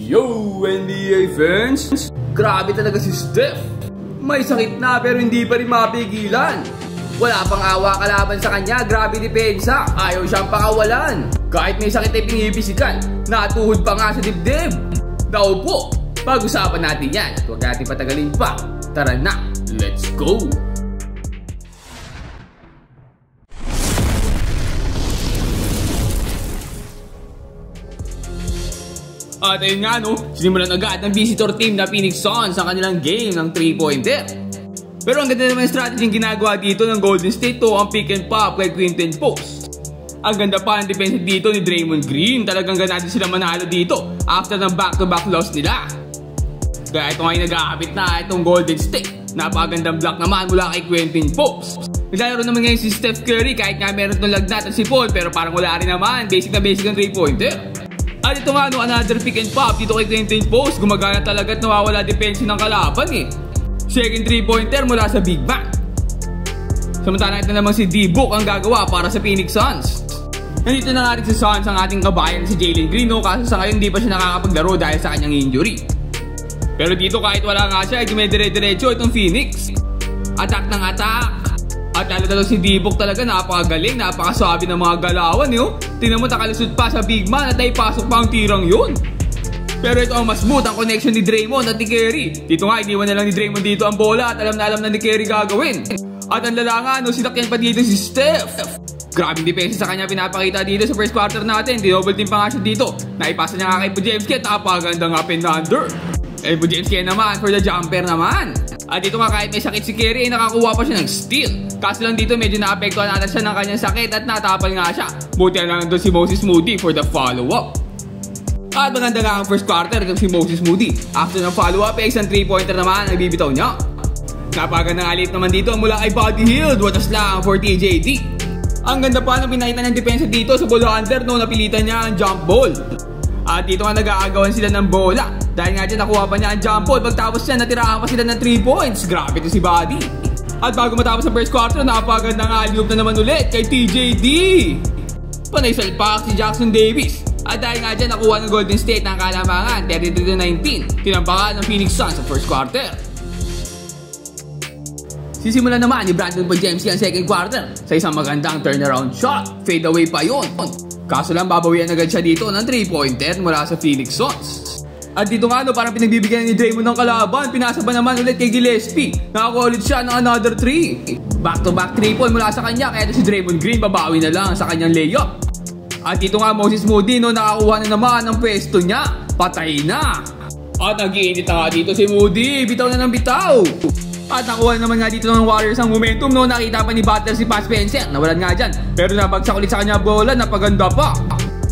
Yo, NBA fans! Grabe talaga si Steph! May sakit na pero hindi pa rin mapigilan. Wala pang awa kalaban sa kanya, grabe depensa. Ayaw siyang pakawalan. Kahit may sakit ay pinipisikan, natuhod pa nga sa dibdib. Naupo, pag-usapan natin yan. Huwag natin patagalin pa. Tara na, let's go! At ayun nga no, sinimulan agad ng visitor team na Phoenix Suns sa kanilang game ng 3-pointer. Pero ang ganda naman yung strategy yung ginagawa dito ng Golden State to ang pick and pop kay Quinton Post. Ang ganda pa ang defense dito ni Draymond Green. Talagang ganado sila manalo dito after ng back-to-back loss nila. Kaya ito nga yung nag-aabit na itong Golden State. Napakagandang block naman mula kay Quinton Post. Naglalaro naman ngayon si Steph Curry kahit nga meron itong lagnat at sipon pero parang wala rin naman. Basic na basic ng 3-pointer. At ito nga no, another pick and pop dito kay Quinton Post. Gumagana talaga at nawawala depensa ng kalaban eh. Second 3-pointer mula sa Big Bang. Samantala ito naman si D-Book ang gagawa para sa Phoenix Suns. Nandito na nga rin si Suns ang ating kabayan si Jalen Green no, kaso sa ngayon hindi pa siya nakakapaglaro dahil sa kanyang injury. Pero dito kahit wala nga siya ay dumedire-diretso itong Phoenix. Attack ng attack. At lalo si D-Book talaga napakagaling, napakasabi ng mga galawan yun. Tingnan mo nakalusot pa sa big man at ay pasok pa ang tirang yun. Pero ito ang mas smooth ang connection ni Draymond at ni Curry. Dito nga iniwan na lang ni Draymond dito ang bola at alam na ni Curry gagawin. At ang lalangan no, sinakyan pa dito si Steph. Grabing depensa sa kanya pinapakita dito sa first quarter natin. Double team pa nga siya dito. Naipasa niya nga kay Podziemski at napakagandang up and under. Podziemski naman for the jumper naman. At dito nga kahit may sakit si Curry ay nakakuha pa siya ng steal. Kaso lang dito medyo naapektuhan natin siya ng kanyang sakit at natapal nga siya. Buti na lang doon si Moses Moody for the follow-up. At maganda nga ang first quarter ng si Moses Moody. After ng follow-up ay isang 3-pointer naman ang bibitaw niya. Napagandang alit naman dito mula kay Buddy Hield. Watas lang for TJD. Ang ganda pa ng pinakita ng depensa dito sa ball under no, napilitan niya ang jump ball. At dito nga nag-aagawan sila ng bola. Dahil nga dyan nakuha pa niya ang jump ball. Pagtapos niya natirahan pa sila ng 3 points. Grabe to si Buddy. At bago matapos ang first quarter, napagandang alley-oop na naman ulit kay TJD. Panay salpak si Jackson Davis. At dahil nga dyan nakuha ng Golden State ng kalamangan 32-19. Tinampakan ng Phoenix Suns sa first quarter. Sisimulan naman ni Brandon Podziemski ang second quarter sa isang magandang turnaround shot. Fade away pa yun. Kaso lang babawian agad siya dito ng 3-pointer mula sa Phoenix Suns. At dito nga no, parang pinagbibigyan ni Draymond ng kalaban. Pinasa ba naman ulit kay Gillespie. Nakakuha ulit siya ng another 3. Back-to-back triple mula sa kanya. Kaya ito si Draymond Green babawi na lang sa kanyang layup. At dito nga Moses Moody no, nakakuha na naman ang pwesto niya. Patay na. At nag-iinit na nga dito si Moody. Bitaw na ng bitaw. At nakuha naman nga dito ng Warriors ang momentum no. Nakita pa ni Butler si Pat Spencer. Nawalan nga dyan. Pero nabagsak ulit sa kanya bola. Napaganda pa.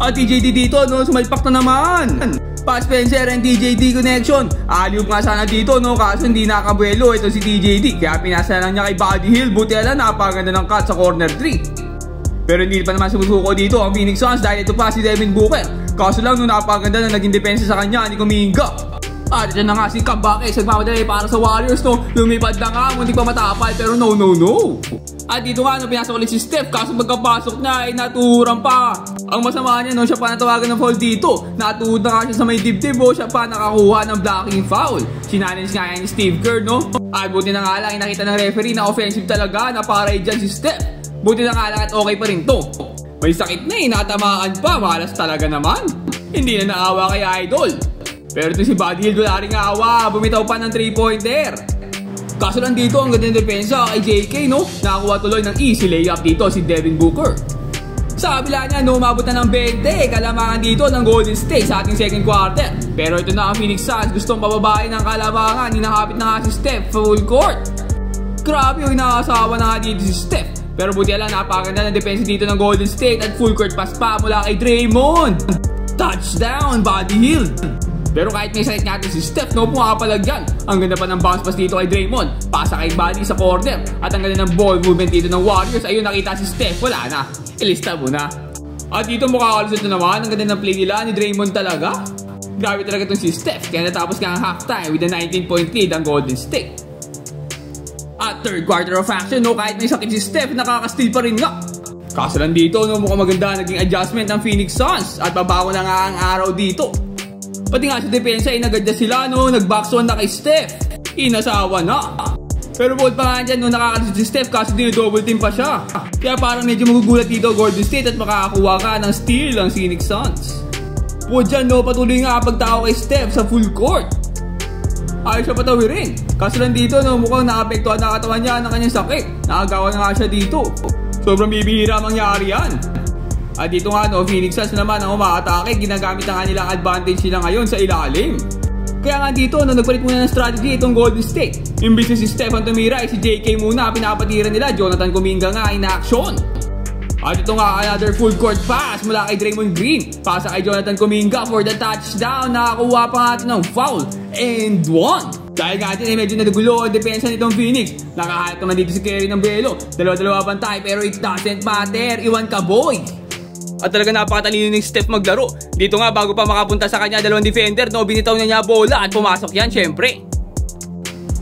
At TJD dito no, sumalpak na naman. Pat Spencer and TJD connection. Alley-oop nga sana dito no, kaso hindi nakabuelo ito si TJD. Kaya pinasa lang niya kay Buddy Hield. Buti ala napaganda ng cut sa corner 3. Pero hindi pa naman sumusuko dito ang Phoenix Suns dahil ito pa si Devin Booker. Kaso lang no, napaganda na naging depensa sa kanya, hindi kumihinga. At ito na nga si Kabake, nagmamadali para sa Warriors no. Lumipad na nga, hindi pa matapal pero no. At dito nga no, pinasok ulit si Steph kaso magkapasok na ay natuhuran pa. Ang masama niya no, siya pa natawagan ng foul dito. Natuhod na nga siya sa may dibdib o siya pa nakakuha ng blocking foul. Sinanins nga yan ni Steve Kerr no. At buti na nga lang nakita ng referee na offensive talaga na paray dyan si Steph. Buti na nga lang at okay pa rin to. May sakit na natamaan pa, malas talaga naman. Hindi na naawa kay Idol. Pero ito si Buddy Hield wala rin awa, bumitaw pa ng 3-pointer. Kaso lang dito ang ganda ng depensa kay JK no. Nakakuha tuloy ng easy layup dito si Devin Booker. Sa kabila niya no, umabot na ng 20. Kalamangan dito ng Golden State sa ating second quarter. Pero ito na ang Phoenix Suns, gustong pababain ng kalamangan. Hinahapit na nga si Steph full court. Grabe yung inaasawa na nga dito si Steph. Pero buti lang napakaganda ng depensa dito ng Golden State at full court pass pa mula kay Draymond. Touchdown Buddy Hield. Pero kahit may sakit nga si Steph, no, pumapalagyan. Ang ganda pa ng bounce pass dito kay Draymond. Pasa kay Buddy sa corner. At ang ganda ng ball movement dito ng Warriors. Ayun, nakita si Steph. Wala na. Ilista mo na. At dito makakalusot na naman. Ang ganda ng play nila ni Draymond talaga. Grabe talaga itong si Steph. Kaya natapos nga ang halftime with a 19-point lead ang Golden State. At third quarter of action, no, kahit may sakit si Steph, nakaka-steal pa rin nga. Kaso lang dito, no, mukhang maganda naging adjustment ng Phoenix Suns. At babago na nga ang araw dito. Pati nga sa depensa ay nagadya sila no, nag-box one na kay Steph. Inasawa na. Pero bukod pa nga dyan no, nakakalis si Steph kaso double team pa siya. Kaya parang medyo magugulat dito Golden State at makakakuha ka ng steal ang Phoenix Suns. Bukod dyan no, patuloy nga pagtao kay Steph sa full court. Ayos siya patawirin. Kaso lang dito no, mukhang naapektuhan na katawan niya ng kanyang sakit. Nakagawa na nga siya dito. Sobrang bibihira mangyari yan. At dito nga no, Phoenix Suns naman ang umaatake. Ginagamit na nga nilang advantage nila ngayon sa ilalim. Kaya nga dito no, nagpalit muna ng strategy itong Golden State. Imbis na si Steph ang tumira ay si JK muna pinapatira nila. Jonathan Kuminga nga in action. At ito nga another full court pass mula kay Draymond Green. Pasa kay Jonathan Kuminga for the touchdown. Nakakuha pa nga ito ng foul. And one. Dahil nga natin ay medyo nagulo ang depensa nitong Phoenix. Nakahanap naman dito si Kerry ng Belo. Dalawa-dalawa bantay pero it doesn't matter. Iwan ka boy. At talaga napakatalino ng Steph maglaro. Dito nga bago pa makapunta sa kanya dalawang defender no, binitaw na niya bola at pumasok yan syempre.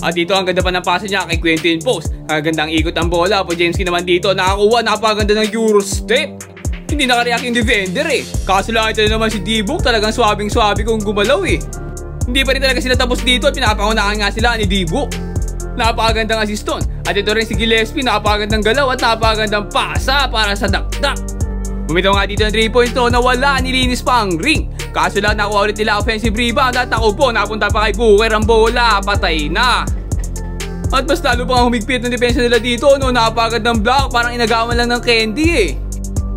At dito ang ganda pa ng pasa niya kay Quentin Post. Kagandang ikot ang bola. Po James Key naman dito nakakuha. Napakaganda ng Euro step. Hindi nakareact yung defender eh. Kaso lang ito naman si D-Book. Talagang swabing-swabe kung gumalaw eh. Hindi pa rin talaga sila tapos dito at pinapangunahan nga sila ni D-Book. Napakagandang assiston. At ito rin si Gillespie. Napakagandang galaw at napakagandang pasa para sa dakdak. Bumitaw nga dito ng 3-point throw na wala. Nilinis pa ang ring. Kaso lang nakuha ulit nila offensive rebound at ako po napunta pa kay Booker ang bola. Patay na. At mas lalo pang humigpit ng depensa nila dito no. Napakagandang block. Parang inagawan lang ng candy eh.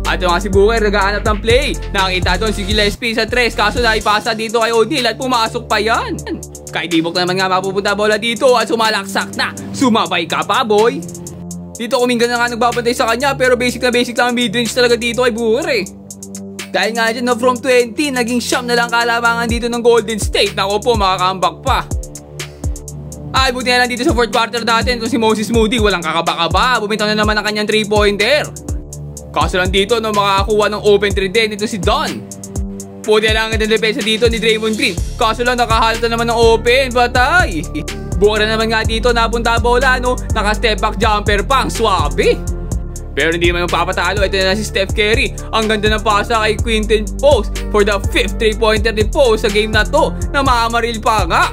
At yung nga si Booker nagahanap ng play. Nakita doon si Gillespie sa 3. Kaso naipasa dito kay O'Neal at pumasok pa yan. Kay D-Book naman nga mapupunta bola dito at sumalaksak na. Sumabay ka pa boy. Dito Kuminga na nga nagbabantay sa kanya pero basic na basic lang ang midrange talaga dito kay Booker eh. Dahil nga dyan no, from 20 naging siyam na lang kalamangan dito ng Golden State. Nako po makakambak pa. Ay buti na lang dito sa 4th quarter natin kung si Moses Moody walang kakaba-kaba. Bumitaw na naman ang kanyang 3-pointer. Kaso lang dito no, makakakuha ng open 3 din ito si Don. Puti na lang ang depensa dito ni Draymond Green. Kaso lang nakahalata naman ng open. Batay. Booker na naman nga dito napunta bola no. Naka-step back jumper pang swabe. Pero hindi naman papatalo. Ito na si Steph Curry. Ang ganda ng pasa kay Quentin Post for the 5th 3-pointer ni Post sa game na to na makamaril pa nga.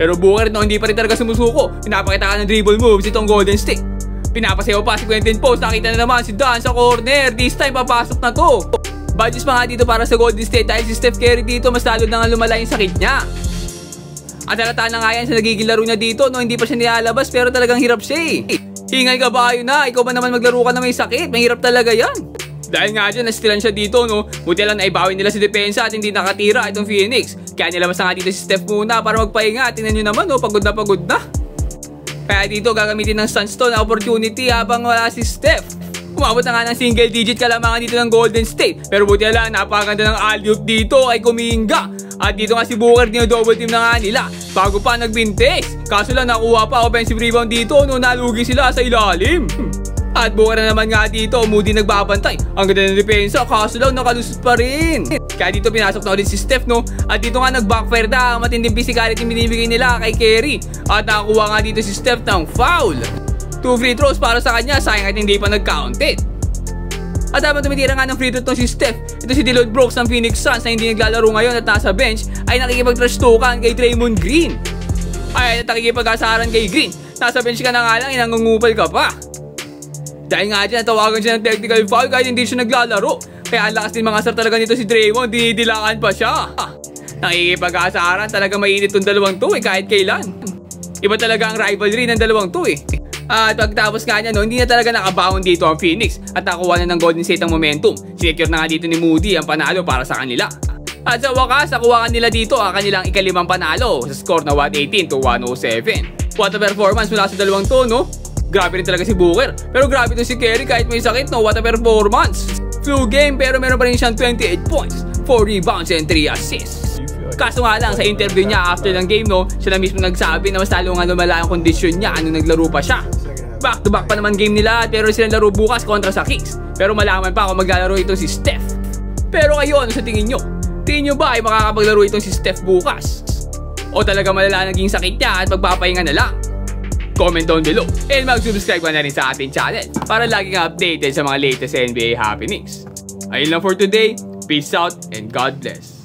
Pero Booker no, hindi pa rin talaga sumusuko. Pinapakita ka ng dribble moves itong Golden State. Pinapasayaw pa si Quentin Post. Nakita na naman si Dan sa corner. This time papasok na to. Badges pa nga dito para sa Golden State dahil si Steph Curry dito mas lalo na nga lumala yung sakit niya. At halata na nga yan sa nagiging laro niya dito no. Hindi pa siya nilalabas pero talagang hirap siya eh. Hingal ka ba yun na? Ikaw ba naman maglaro ka na may sakit? Mahirap talaga yan. Dahil nga dyan, nastilan siya dito, no? Buti lang naibawin nila si depensa at hindi nakatira itong Phoenix. Kaya nilabas na nga dito si Steph muna para magpahinga. Tingnan nyo naman, no? Pagod na pagod na. Kaya dito, gagamitin ng Suns to na opportunity habang wala si Steph. Umabot na nga ng single digit kalamangan dito ng Golden State. Pero buti lang, napakaganda ng alley-oop dito ay Kuminga. At dito nga si Booker, double team na nga nila bago pa nagbintes. Kaso lang nakuha pa offensive rebound dito no, nalugi sila sa ilalim. At Booker na naman nga dito, Moody nagbabantay. Ang ganda ng depensa, kaso lang nakalusot pa rin. Kaya dito pinasok na ulit si Steph no. At dito nga nag-backfire na ang matinding physicality binibigay nila kay Curry. At nakakuha nga dito si Steph ng foul. 2 free throws para sa kanya, sayang at hindi pa nag-counted. At habang tumitira nga ng free throw si Steph, ito si Dillon Brooks ng Phoenix Suns na hindi naglalaro ngayon at nasa bench ay nakikipag-trash talkan kay Draymond Green. Ay nakikipag-asaran kay Green. Nasa bench ka na nga lang, inangungupal ka pa. Dahil nga dyan, tawagan siya ng technical foul kahit hindi siya naglalaro. Kaya ang lakas din mga asar talaga nito si Draymond, dinidilaan pa siya. Nakikipag-asaran, talaga mainit itong dalawang to kahit kailan. Iba talaga ang rivalry ng dalawang to At pagtapos nga niya no, hindi na talaga nakabaon dito ang Phoenix at nakuha na ng Golden State ang momentum. Secure na nga dito ni Moody ang panalo para sa kanila. At sa wakas, nakuha nila dito ang kanilang ikalimang panalo sa score na 118-107. What a performance mula sa dalawang to no? Grabe rin talaga si Booker. Pero grabe to si Curry kahit may sakit no, what a performance. Flu game pero meron pa rin siyang 28 points, 4 rebounds and 3 assists. Kaso nga lang sa interview niya after ng game no, siya na mismo nagsabi na mas lalo nga lumala ang kondisyon niya nung naglaro pa siya. Back to back pa naman game nila pero silang laro bukas kontra sa Kings. Pero malaman pa kung maglalaro ito si Steph. Pero kayo ano sa tingin nyo? Tingin nyo ba ay makakapaglaro itong si Steph bukas? O talaga malala naging sakit niya at magpapahinga na lang? Comment down below and mag-subscribe ka na rin sa ating channel para laging updated sa mga latest NBA happenings. Ayun lang for today. Peace out and God bless.